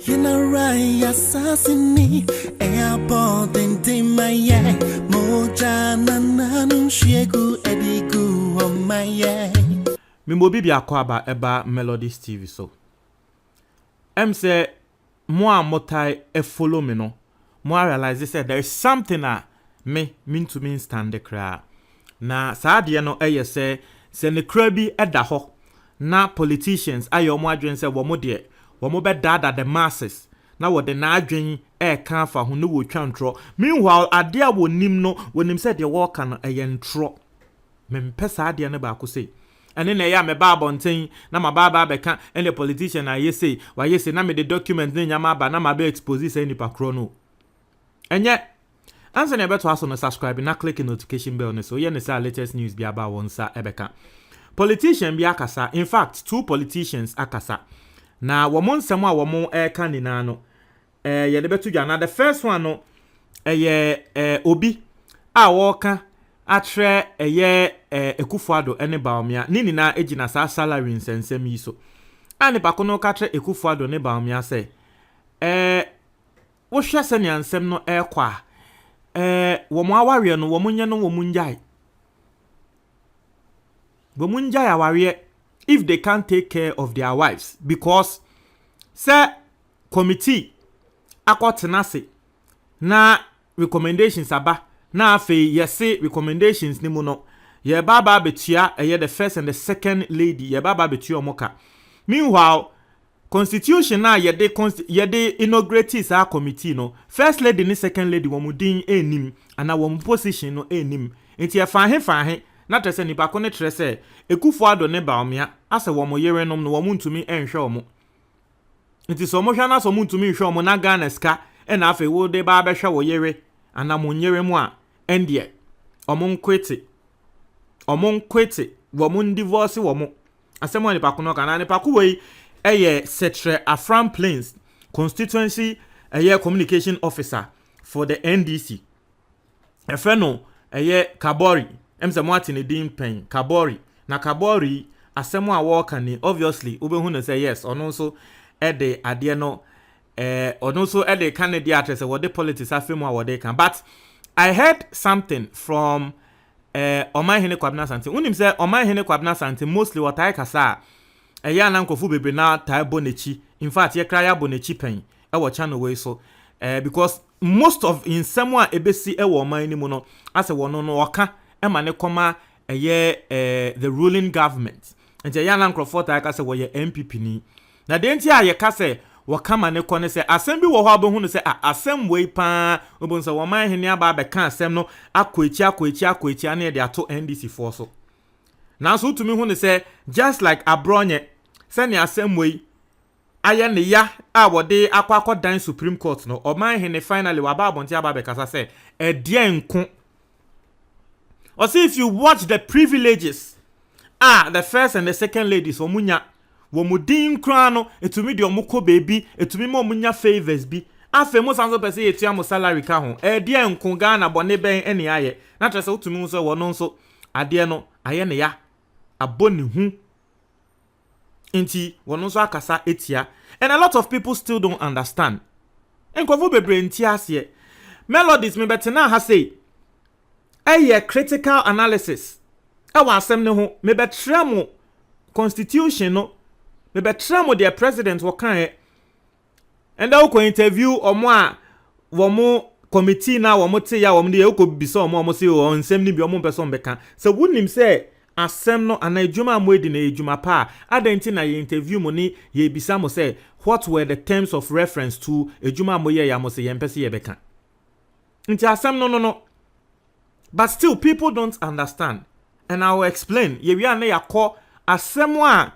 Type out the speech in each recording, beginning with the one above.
Yinarai assassini airport in my moja nananum shegu edigu on my Mimbo bibi akwaba eba Melodies TV so. Say moi motai e follow me no. Moi realize say there is something me mean to mean stand the cry. Na saadie no say ne kra bi eda ho. Na politicians ayo mo adwen say wo mo de wo mo be dada the masses. Na wo de na adwen kan fa ho no wo twantro. Meanwhile ade a wonim no wonim say de wo ka no ntro. Mempe saadie no ba ko say and then ya me ba bonten na ma ba beka and the politician I say why you say na me the document na nyama ba na ma be expose say nipa kro no enye answer na beto aso no subscribe na click the notification bell no so ye ne say latest news bi aba won sa ebeka politician bi akasa in fact two politicians akasa na wo mon nsem a wo mon eka ni na no ye de beto dwa na the first one no obi a wo ka atre Ekufuado ene Baomia nini na ejina sa salary nsensem yi so ani pakono ka atre Ekufuado ne Baomia se wo hwɛ se ne ansem no kwa wo mo aware no wo munye no wo munjai aware if they can't take care of their wives because say committee akotenase na recommendations aba na afi yesi recommendations ni mu no ye baba betua the first and the second lady ye baba betua omoka meanwhile constitution na ye de inaugurate sa committee no first lady ni second lady wo mudin enim ana wo position no enim enti ye fahe na trese nipa ko ne trese Ekufuado ne Baomia ase wo mo yerenom no wo muntumi enhwe omo enti so mo hwa na so muntumi nhwe omo na Ghana ska na afi wo de ba behwe wo yere ana mo nyere mu a endie omon kwete womon divorce womo asemo ni pakuno kana ni pakuwei Setre Afram Plains constituency communication officer for the NDC efeno Kabori emse mo atine din pen Kabori asemo a wo kan ni obviously obehu no say yes ono so ede ade no ono so ede Canada address what the politics afemu a wode kan but I heard something from Omahene Kwabena Sante. Unim say Omahene Kwabena Sante mostly what I kasa ya na nkofu bebe na tai bonechi. In fact, ye kra ya bonechi pen e wo channel we so because most of in someone ebesi e wo man ni mu no ase wo no oka e ma ne koma the ruling government. Nje ya na nkrofo tai kasa wo ye MPP ni. Na de nti a ye kasa wakama ne kone se asem bi wo ho abohu no se asem wei pa obon se wo man hene aba be ka asem no akwachi na de ato NDC for so na so tumi hu ne se just like abronye se ne asem wei aye ne ya a wode akwakodan Supreme Court no o man hene finally wa ba abonti aba be kasa se edie nko or see if you watch the privileges the first and the second ladies omunya wo mudin kra no etumi de omukọ baby etumi mo munya favors bi afa mo sanso pese yetua mo salary ka ho de enko Ghana bone ben ene aye na trese utumi nso wo no nso ade no aye ne ya aboni hu enti wo no nso akasa etia and a lot of people still don't understand enkofu bebre nti ase Melodies me betena ha say critical analysis wa asem ne ho me betre mo constitution no me betra mo the president wo kan and I will interview omo a wo mo committee na wo mo te ya wo mo de ko bibisa omo say o nsem ni bi omo person beka so wunim say asem no ana ejuma mo edi na ejuma pa adenti na ye interview mo ni ye bisa mo say what were the terms of reference to ejuma mo ye ya mo say ye mpese ye beka nti asem no but still people don't understand and I will explain ye wi na yakọ asem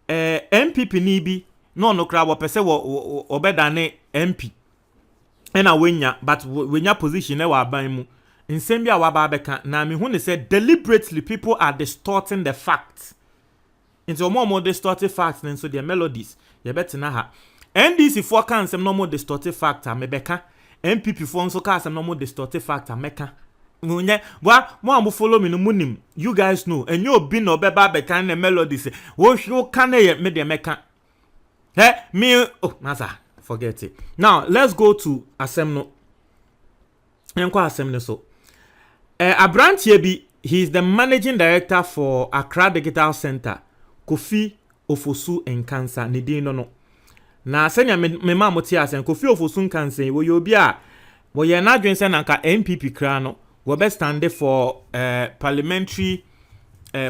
a MPP ni bi no kra wo pese wo obedane MP ena wenya but wenya position e wa ban mu nsem bi a wa ba beka na me hu ne say deliberately people are distorting the facts into more distorted facts than so their Melodies ye betina ha NDC for kan nsem no more distorted facts me beka MPP for nso ka nsem no more distorted facts meka Munye mo am follow me no munim you guys know and you be no beba beka na Melodies wo hwo ka na ye me de meka Nasa, forget it. Now, let's go to Asemno. So, Abrantie bi, he is the managing director for Accra Digital Center, Kofi Ofosu Nkansa, Nidin no. Na senya me ma moti asen Kofi Ofosu Nkansa, wo yobi a, wo ye na dwen se nanka MPP kra no, wo be stand for parliamentary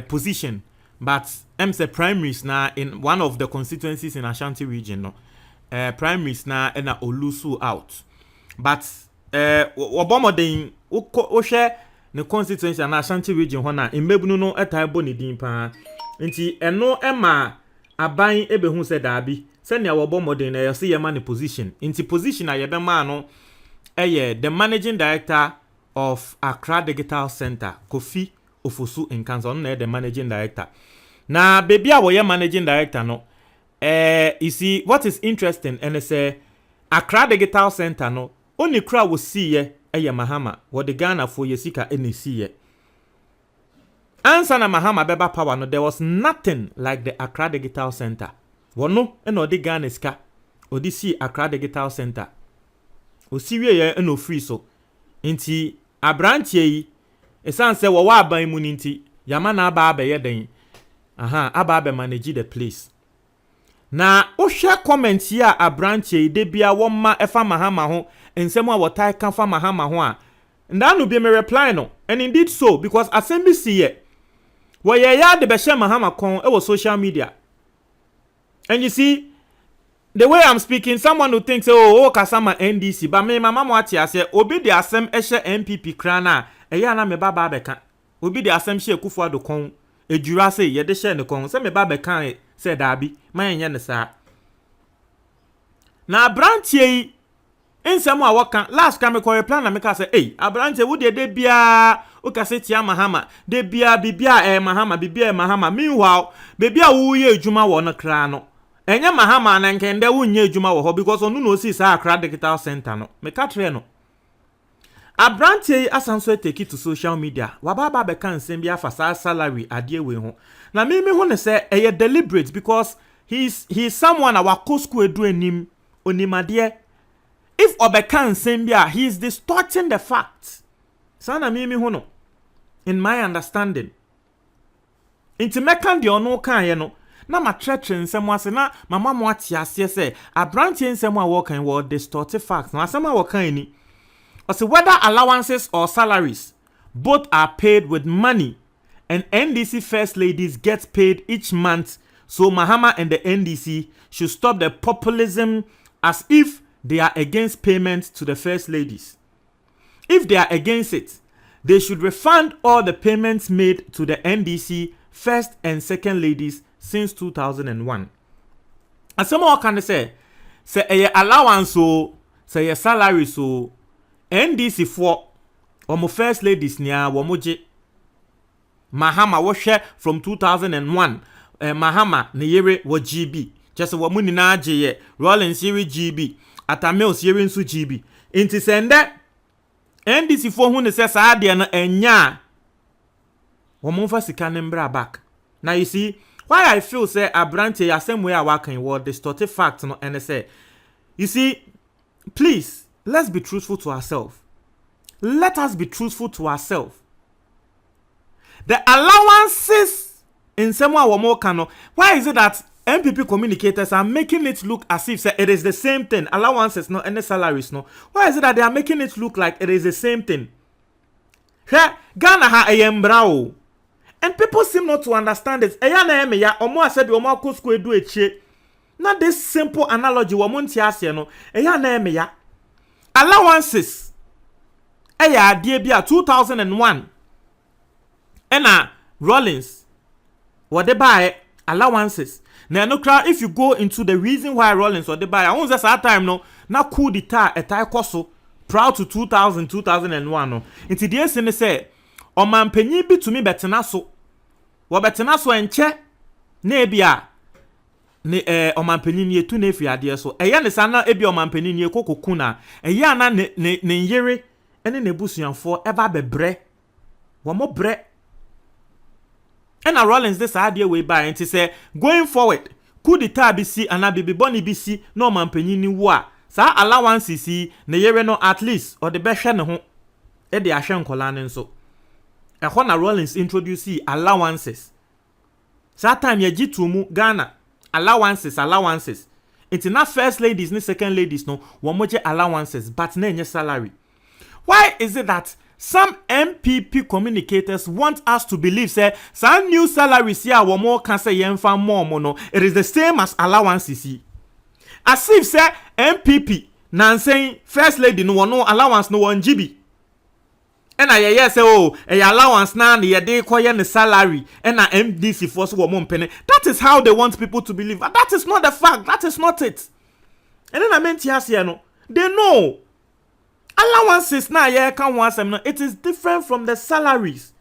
position, but say primaries na in one of the constituencies in Ashanti region no. Primaries na ena olusu out. But obomoden wo hwe ne constituency na Ashanti region ho na imbebunu no etaibo ne din pa. Nti eno ema aban ebehu se daabi. Se ne obomoden na yose yema ne position. Nti position ayebe ma no the managing director of Accra Digital Center, Kofi Ofosu Nkansa, on the managing director. Na baby a woye managing director no. You see what is interesting and say Accra Digital Center no only crowd will see ye Mahama what the Ghana for Yesika NEC ye. Answer na Mahama beba power no, there was nothing like the Accra Digital Center. Wono eno the Ghana ska odi see Accra Digital Center. O siwe ye eno free so. Inti abrantie yi esan se wo wa aban mu ninti yama na aba abeye den. Aba manage the place. Na o share comment here abrantie de bia wo ma efa Mahama ho ensem a wotai kan fa Mahama ho a nda no be me reply no, and indeed so because assembly see ye wo ye ya de be share Mahama kon e wo social media. And you see the way I'm speaking, someone who thinks kasama NDC but me mama mo ati ase obi de asem e share MPP kra na e ya na me baba beka obi de asem share Kufuado kon ejura se ye de share ne kon se me baba kan se daabi man yenye ne saa na abrantie yi ensem a wokan last time ko plan na me ka say abrantie wo de bia o ka se tia Mahama de bia bibia Mahama bibia Mahama meanwhile bibia wo ye adwuma wo no kra no enye Mahama na nkende wo nye adwuma wo ho because onu no si sa Accra Digital Center no me ka tre no abrantie yi asanso take it to social media wababa be kan nsem bia fa sa salary ade we ho na me ho ne say deliberate because he's someone our school edu enim onimade. If obekan sembia, he is distorting the facts. Sana me ho no. In my understanding. Inti mekan de ono kan ye no. Na ma tretre nsem ase na mama mo ati ase se abrantie nsem a wo kan wo distorted facts. Na asem a wo kan ni. Ose whether allowances or salaries, both are paid with money. And NDC first ladies get paid each month. So Mahama and the NDC should stop the populism as if they are against payments to the first ladies. If they are against it, they should refund all the payments made to the NDC first and second ladies since 2001. And someone can say a allowance so, say a salary so, NDC for omo first ladies niya wamoje. Mahama was share from 2001. Mahama ne yere wa GB. Just wa muni na aje Rollins yere GB. Atamils yere nsu GB. Inti sende NDC for hu ne se sa ade na enya. Wo mo fa sika ne mbra back. Now you see why I feel say abrantie ya same way I work in word distorted facts no and say you see please let's be truthful to ourselves. Let us be truthful to ourselves. The allowances in someone or more cano. Why is it that MPP communicators are making it look as if it is the same thing? Allowances no, any salaries no. Why is it that they are making it look like it is the same thing? Ghana ha ayembrao. And people seem not to understand it. Eyana eme ya omo said omo kosko edu eche. Not this simple analogy womo ntiase no. Eyana eme ya allowances. Eya adie bia 2001. Ena Rollins what they buy allowances. Now no crowd if you go into the reason why Rollins what they buy. I won't say that time no. Na coup d'etat etai koso proud to 2001 no. Inti die se ne say omampanyi bi to me betena so. Wo betena so enche na ebia ne omampanyi ne etu na efi ade so. Eya ne sana ebia omampanyi ne ekokoku na. Eya na ne yere ene ne busuanfo eba bebre. Wo mo bre. And Rollins this idea way by and to say going forward, coup d'etat bisi ana bibi boni bisi no mampanyin ni wo a saa allowances yi ne yere no at least or the behwe ne ho e de ahwe nkola ne nso e na Rawlings introduce allowances saa time ye gitu mu Ghana allowances it's not first ladies ni second ladies no wo moje allowances but na enye salary. Why is it that some MPP communicators want us to believe say some new salaries here wo more can say yemfa more no it is the same as allowances? As if say MPP nan saying first lady no allowance no 1 GB. And I say oh a allowance na ye dey koye ne salary and MDC for so wo penny. That is how they want people to believe. And that is not the fact. That is not it. And then I meant here no. They know allowances na ye can want no. It is different from the salaries.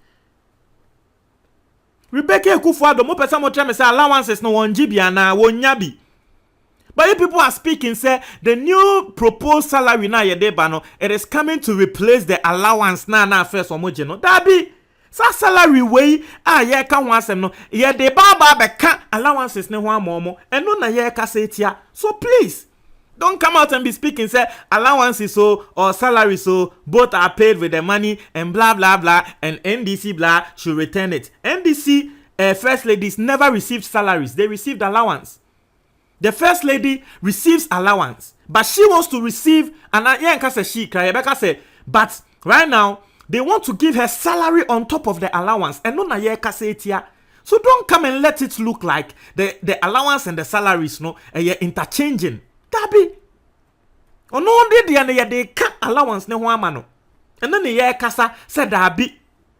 Rebecca Kufuado mo pesa mo try me say allowances no 1 GB ana wonyabi. But if people are speaking, say the new proposed salary na yede bano, it is coming to replace the allowance na first omoje no. Dabi, sa salary way ye ka ho asem no. Yede baba be ka allowances ne ho amomo. Eno na ye ka say tia. So please, don't come out and be speaking say allowances so or salary so both are paid with the money and blah blah blah and NDC blah should return it. NDC first ladies never received salaries. They received allowance. The first lady receives allowance, but she wants to receive, and Rebecca say, but right now they want to give her salary on top of the allowance, and no so don't come and let it look like the allowance and the salaries no interchanging. Dabi, or no they cut allowance ne no, and then the kasa said dabi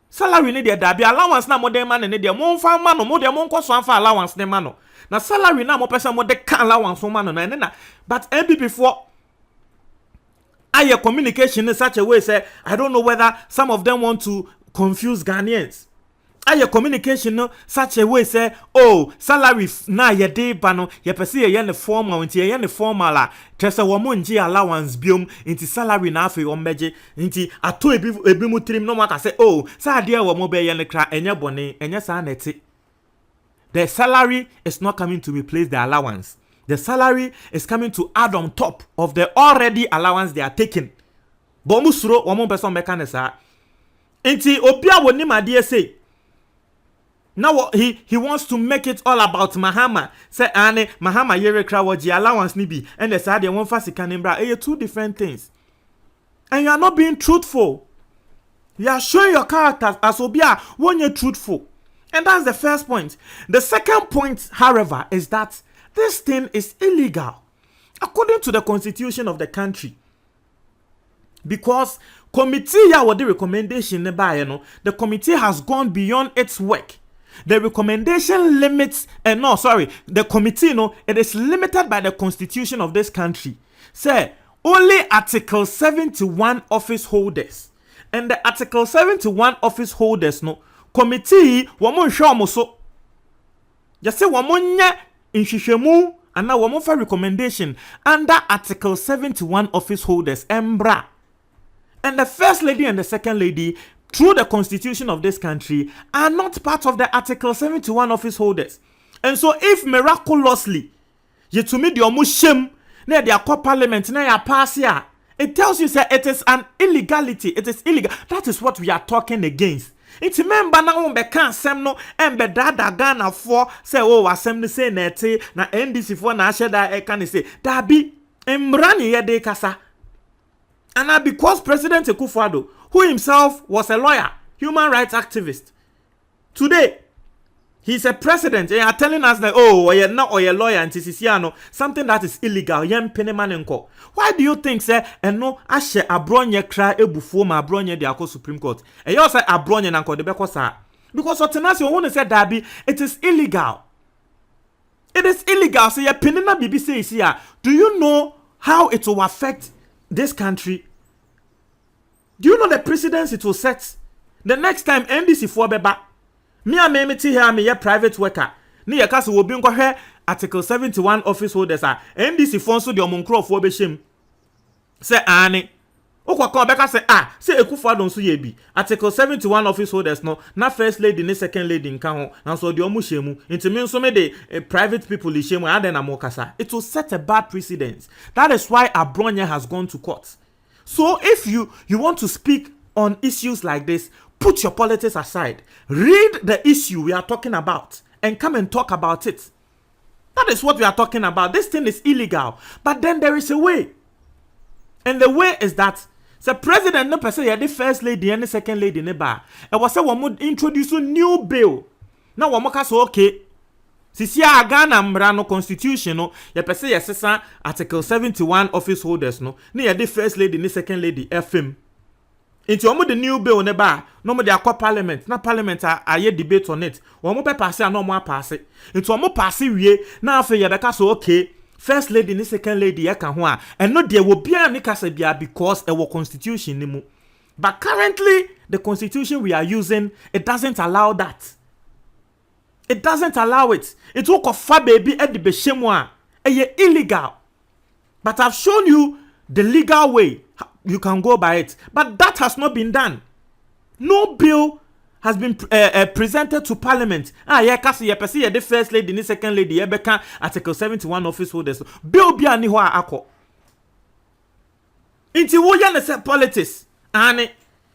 salary ne dia dabi allowance na modern man ne dia mon fa man no mo dia mon kwaso anfa allowance ne man no. Na salary na mo pesa mo de kan allowance mo man no na but MPP before aye communication in such a way say I don't know whether some of them want to confuse Ghanaians. Aye communication no such a way say oh salary na ye dey ba no ye pese ye ne formal nti ye ne formal a trese wo mo nji allowance biom nti salary na afi o meje nti ato ebi mu trim no maka say oh sa ade wo mo be ye ne kra enye bone enye sa na ti. The salary is not coming to replace the allowance. The salary is coming to add on top of the already allowance they are taking. Bomusuro womo person mekanesa. Enti obia woni made say. Now he wants to make it all about Mahama. Say ane Mahama yere kra woji allowance ni bi and the side won fa sika nimbra. Two different things. And you are not being truthful. You are showing your characters as obia when you're truthful. And that's the first point. The second point, however, is that this thing is illegal according to the constitution of the country. Because committee ya what the recommendation the committee has gone beyond its work. The recommendation limits the committee it is limited by the constitution of this country. Say only Article 71 office holders. And the Article 71 office holders committee woman show so just say woman in shishemu and now woman for recommendation under Article 71 office holders embra. And the first lady and the second lady through the constitution of this country are not part of the Article 71 office holders. And so if miraculously you to me the omushem near their core parliament na ya pass here, it tells you say it is an illegality. It is illegal. That is what we are talking against. It's member na won be kan asem no embe dada Ghana for say oh asem ni say na ete na NDC for na ahye da e kan say dabi emra ni ye de kasa. And because President Akufo-Addo, who himself was a lawyer, human rights activist, today he's a president and are telling us that oh you're not or you're lawyer and TCCano something that is illegal yem penemanenko. Why do you think say no ashe abronye kra ebufuo ma abronye de akọ Supreme Court and you say abronye nanko de beko sa because otenasi won say dabi it is illegal. It is illegal. So your penina bibi say here. Do you know how it will affect this country? Do you know the precedence it will set? The next time NDC for beba me a me ti here me a private worker. Ni ye kase wo bi nkɔ Article 71 office holders are NDC for so de omonkro for be shame. Say ane Okwa beka say Ekufuado nso ye bi. Article 71 office holders no, na first lady ne second lady nka ho. Na so de omu shemu. Inti me nso me de private people li shemu and then amokasa. It will set a bad precedent. That is why Abronya has gone to court. So if you want to speak on issues like this, put your politics aside. Read the issue we are talking about and come and talk about it. That is what we are talking about. This thing is illegal. But then there is a way. And the way is that the president no person the first lady and the second lady ne ba. And was say we introduce a new bill. Now we make so okay. Sisi a Ghana mbra no constitution no ye pese ye sesa article 71 office holders no. Ne ye the first lady ne second lady FM. Into omo the new bill ne ba, no mo de akwa parliament. Na parliament a debate on it. Omo pe pass na omo pass. Into omo pass wie na afa ye beka so okay. First lady ni second lady ye kan ho a. And no there will be any kasa bia because our constitution ni mu. But currently the constitution we are using, it doesn't allow that. It doesn't allow it. It will kofa baby at the beshemu a. Eye illegal. But I've shown you the legal way. You can go by it. But that has not been done. No bill has been presented to parliament. Kasi pesi ye the first lady ni second lady ye beka article 71 office holders. Bill bi ani ho akọ. Inti wo ya na say politics. And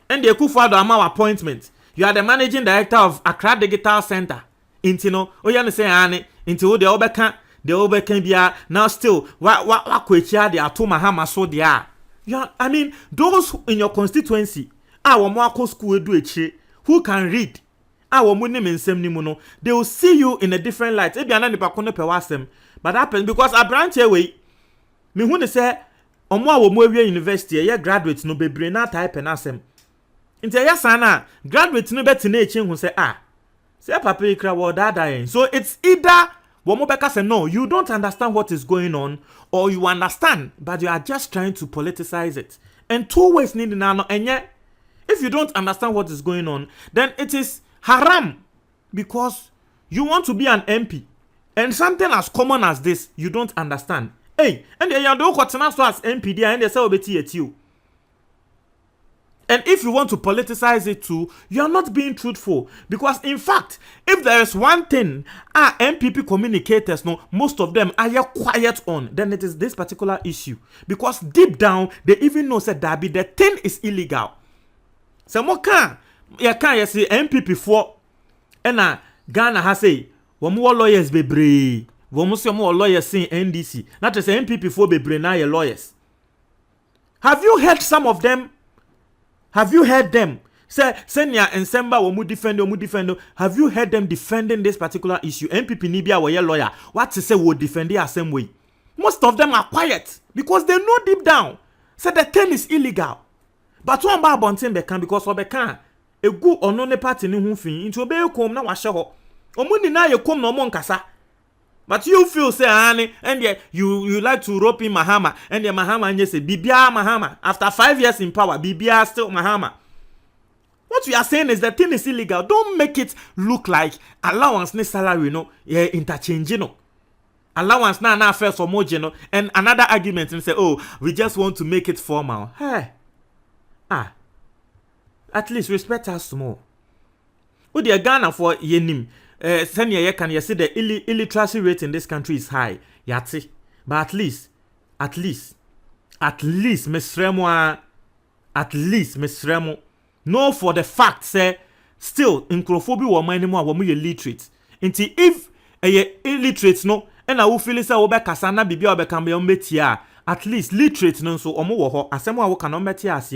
the Ekufuado ama appointment. You are the managing director of Accra Digital Center. Inti no o ya na say ane inti wo de obeka bia now still wa kwechia de ato mahama so de a. Yeah, I mean, those in your constituency, school who can read, they will see you in a different light. But that happens because a branch away, me who say, university, yeah, graduates no be brain type and asem. Into yasana, graduates no bet in who say, say papa ikra wa dada. So it's either Womobeka say no, you don't understand what is going on, or you understand, but you are just trying to politicize it. And two ways need nano. And yet, if you don't understand what is going on, then it is haram because you want to be an MP. And something as common as this, you don't understand. Hey, and you don't as MP there and they say obeti at you. And if you want to politicize it too, you are not being truthful. Because in fact, if there is one thing our MPP communicators know, most of them are quiet on, then it is this particular issue. Because deep down, they even know that the thing is illegal. So what can you say MPP for? And Ghana has say, one more lawyers be brave. One more lawyers saying NDC. Not just MPP for be brave now lawyers. Have you heard some of them? Have you heard them say Senya and Semba omu defend? Have you heard them defending this particular issue? MPP Nibia were lawyer. What to say would defend it the same way? Most of them are quiet because they know deep down say the thing is illegal. But one bar bontin bekan because obekan a good or no party ni hunfin into obey kom na washe ho. Omuni na ye kom no mon kasa. But you feel say and yeah, you like to rope in Mahama and the Mahama and you say Bibia Mahama after 5 years in power Bibia still Mahama. What we are saying is that thing is illegal. Don't make it look like allowance ne salary interchange allowance na first for more and another argument and say we just want to make it formal. Hey, at least respect us small. Who the Ghana for yenim. Senior you can see the illiteracy rate in this country is high. Yati. But at least, Miss Remo, know for the fact, say, still, in Krofobi or anymore, when we illiterate. Until if a illiterate no, and I will feel say, Kasana Bibi or Becambe on Betia, at least literate no so omo asemo wo cannot metia as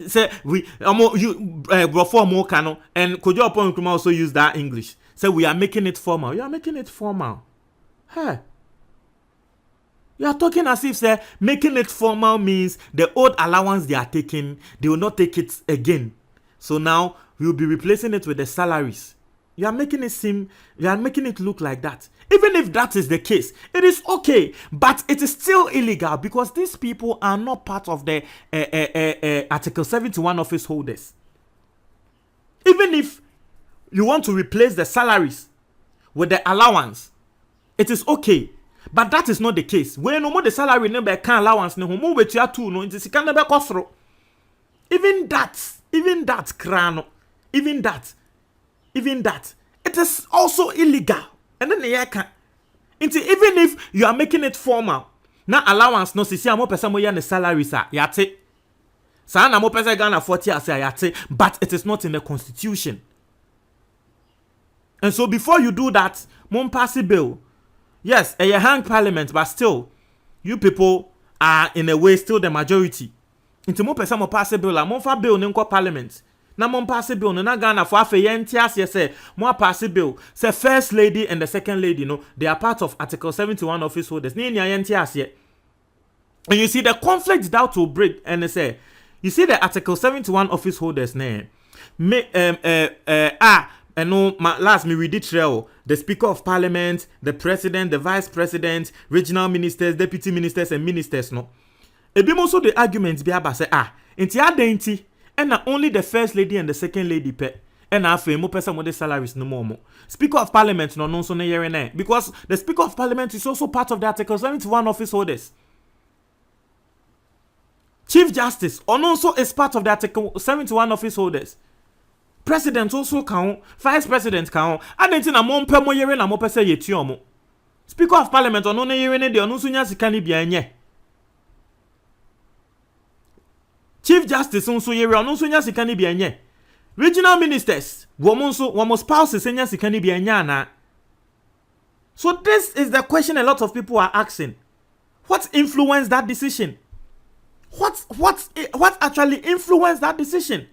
say we you reform more canon and could you upon also use that English. Say we are making it formal. You are making it formal. Hey. You are talking as if say making it formal means the old allowance they are taking, they will not take it again. So now we will be replacing it with the salaries. You are making it look like that. Even if that is the case, it is okay, but it is still illegal because these people are not part of the Article 71 office holders. Even if you want to replace the salaries with the allowance, it is okay. But that is not the case. When no more the salary number can allowance no more with your two no into sika number kosro. Even that, crano, even that, it is also illegal. And then the can into even if you are making it formal, na allowance no sisi amo pesa mo ya ne salary sa yate. Sa na mo pesa Ghana 40 ase yate, but it is not in the constitution. And so before you do that, mon pass a bill. Yes, a hang parliament, but still, you people are in a way still the majority. Into mo pesa mo pass a bill, la mon fa bill n'enko parliament. Na mon pass a bill, na Ghana for afe yenti as say mo pass a bill. Say first lady and the second lady, no, they are part of Article 71 office holders. Ni yenti as ye. And you see the conflict that will break, and they say, you see the Article 71 office holders, and no, last me read it trail. The Speaker of Parliament, the President, the Vice President, regional ministers, deputy ministers, and ministers. No, it be also the arguments be about say inti adenti, and only the First Lady and the Second Lady pe, and afe mo pesa mo de salaries no more. Speaker of Parliament no so na yere na because the Speaker of Parliament is also part of the Article 71 office holders. Chief Justice also is part of the Article 71 office holders. President also count, Vice President count, and then na mo mpe mo yere na mo pese yetuo mo. Speaker of Parliament ono na yere ne de ono so nya sika ni bia enye. Chief Justice also yere ono so nya sika ni bia enye. Regional ministers womo spouses nya sika ni bia enye na. So this is the question a lot of people are asking. What influenced that decision? What actually influenced that decision?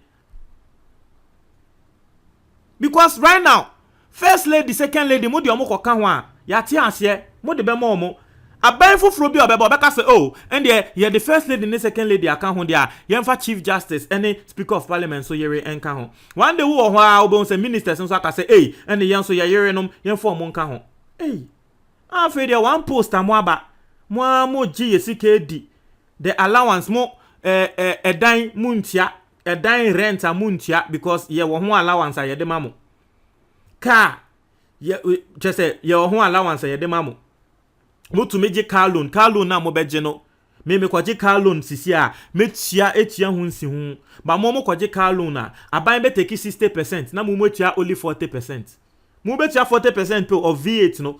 Because right now, first lady, second lady, mo di omo koka ho a, ya ti ase, mo de be mo omo. Aban foforo bi obeba obeka say, oh, and the first lady and the second lady aka ho dia, yemfa chief justice and Speaker of Parliament so yere enka ho. One day wo ho a obo say ministers so aka say, hey, and the yen so yere nom, yemfa omo nka ho. Hey. Afa dia one post amo aba. Mo gi yesika edi. The allowance mo edan muntia. A dying rent a muntia because ye wo ho allowance a ye de mamo. Car ye just say ye wo ho allowance a ye de mamo. Mo to meje car loan na mo beje no. Me kwaje car loan sisi a metia etia ho nsi ho. Ba mo kwaje car loan a aban be take 60% na mo metia only 40%. Mo betia 40% pe of V8 no.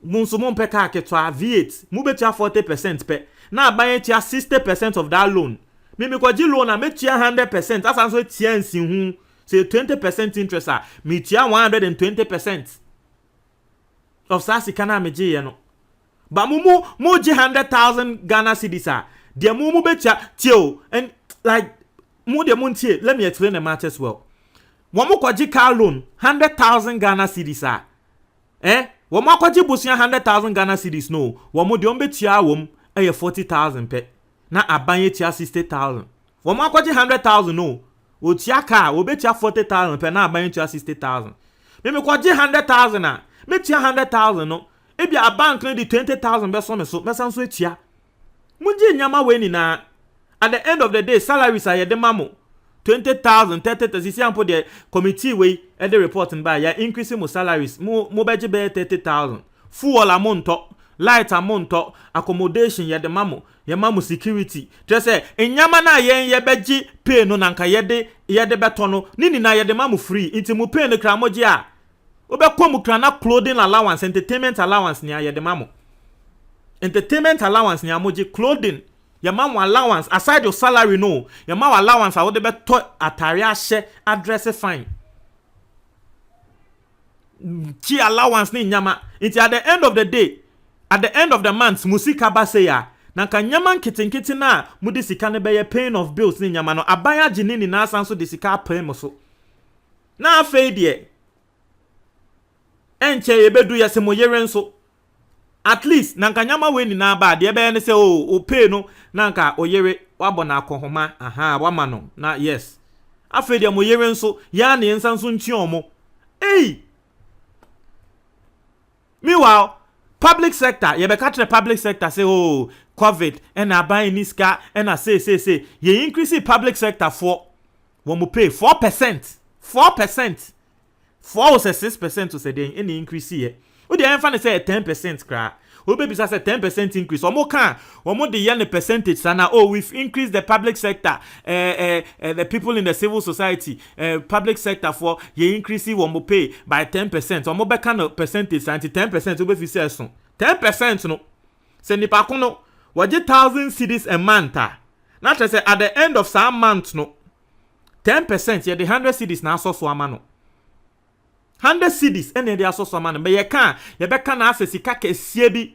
Mo so mo peka aketwa V8. Mo betia 40% pe. Na aban etia 60% of that loan. Me kwaji loan na metia 100%. That's also tia nsi hu. Say 20% interest a me tia 120% of sasika na meje ye no. Ba mo je 100,000 Ghana cedis a de mo betia tio and like mo de montie. Let me explain the matter as well. Wo mo kwaji car loan 100,000 Ghana cedis a wo mo kwaji busia 100,000 Ghana cedis no. Wo mo de on betia wom 40,000 pe. Na abanye tia 60,000. Wo mo kwaji 100,000 no. O tia car o betia 40,000 pe na abanye tia 60,000. Me kwaji 100,000 a me tia 100,000 no. Ebi a bank na di 20,000 be so me san so tia. Munje nyama we ni na at the end of the day salaries are de mamo 20,000 30,000 isi ampo the committee we e the reporting by ya increasing mo salaries mo beje be 30,000 fuel amount light amount accommodation ya de mamo ya mamo security just say enyama na ye beji pay no nanka ye de beto no nini na ye de mamo free inti mo pay no kra moji a obekọ mu kra na clothing allowance entertainment allowance ni ya de mamo entertainment allowance ni amoji clothing ya mamo allowance aside your salary no ya mamo allowance a wo de beto atare ahye address fine chi allowance ni nyama inti at the end of the day at the end of the month musika ba say ya na ka nyama nkitinkiti na mudi sika ne be paying of bills ni nyama no abaya gini ni na asan so de sika pay mo so na afei de enche yebedu yese mo yere nso at least na ka nyama we ni na ba de be ne say o pay no na ka oyere wabo na akohoma wama no na yes afei de mo yere nso ya na yensa nso nti omo meanwhile public sector ye be catch the public sector say covid and aban niska and say ye increase public sector for when we pay 4% 4 or 6% to say dey any increase here we dey enfa say 10% kra Obebisa say 10% increase. Omo kan, omo the yen percentage sana. Oh, we've increased the public sector, the people in the civil society, public sector for ye increase omo pay by 10%. Omo be kind of percentage anti 10% obefi say so. 10% no. Se nipa ko no, waje 1,000 cedis a month. Na say at the end of some month no, 10% ye the 100 cedis na so ama no. 100 cedis ene de aso so ama no. Be ye kan, ye be kan na asesi ka kesie bi.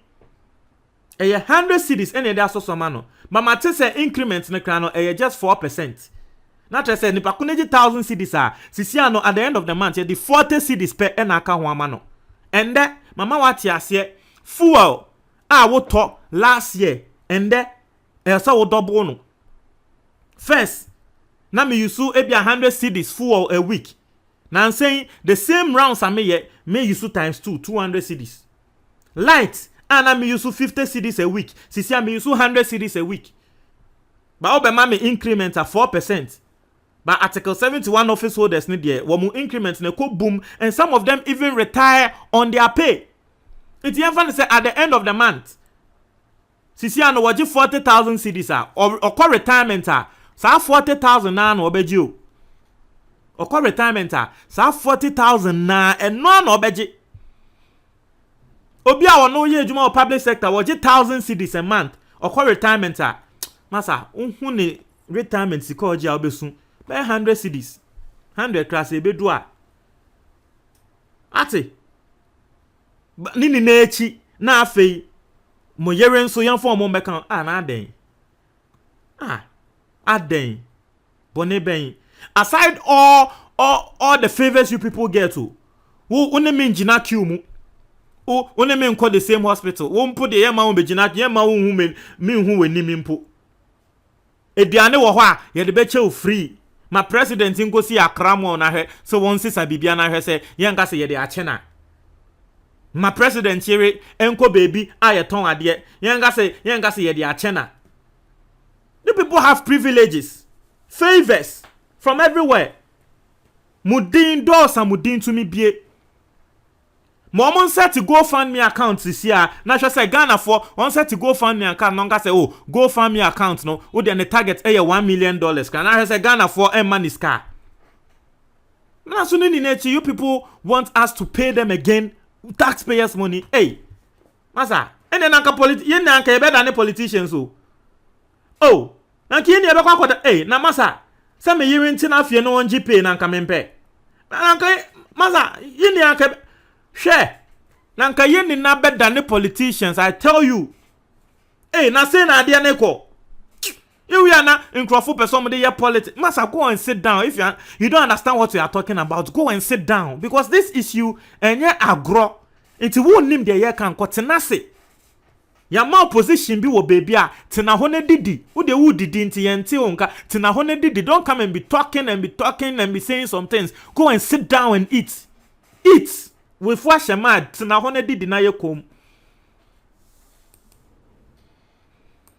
100 cedis ene de aso so ama no. Mama te say increment ne kra no just 4%. Na say nipa ko ne 1,000 cedis sisi ano at the end of the month ye the 40 cedis per ena aka ho ama no. Ende mama wati ase fuel wo to last year ende so wo double no. First, na me use ebi 100 cedis fuel a week. Now I'm saying the same rounds I may use times 200 cedis. Light, and I may use 50 cedis a week. Sisi I may use 100 cedis a week. But obe mama increment at 4%. But Article 71 office holders need there, womu increment ne ko boom, and some of them even retire on their pay. It's even say at the end of the month. Sisi ano waji 40,000 cedis or retirement sa 40,000 na no obeji o. Okwa retirement sa 40,000 na eno na obeji. Obi a wono ye adwuma o public sector waji 1,000 cedis a month. Okwa retirement masa unhu ne retirement sika oji a obesu be 100 cedis. 100 class ebedu a. Ate. Nini na echi na afei mo yere nso yan fo mo meka na aden. Aden. Bone ben. Aside all the favors you people get to, who only mean jina queue mu, who only mean call the same hospital, who put the yema be jina yema who mean who we ni mpo. Ediane wo hwa ye de beche free. My president ingo si akramo na he so won sisa bibia na he say ye nka se ye de achena. My president here enko baby aye ton ade ye nka se ye de achena. You people have privileges, favors from everywhere. Mudin doors and mudin to me bie. Momon set to go fund me account this year. Na sure say Ghana for one set to go fund me account. Nonga say oh go fund me account no. Wo the target $1 million. Can I say Ghana for money scar? Na so ni nature you people want us to pay them again taxpayers money. Hey, masa. Ene nanka yen nanka ebe than politicians so. Oh, nanka yen ebe kwa hey na masa. Say me yiri nti na afie no onji pay nanka mempe. Nanka masa yen nanka share. Nanka yen na better than the politicians. I tell you. Hey, na say na ade na ko. You are not in Crawford for somebody your politics. Masa, go and sit down. If you don't understand what we are talking about, go and sit down. Because this issue and yeah agro. It won't name the year can tenase. Ya ma opposition be wo baby a tina hone didi. Who de who didi nti yenti onka tina hone didi. Don't come and be talking and be saying some things. Go and sit down and eat. Eat. With what shema tina hone didi na ye kom.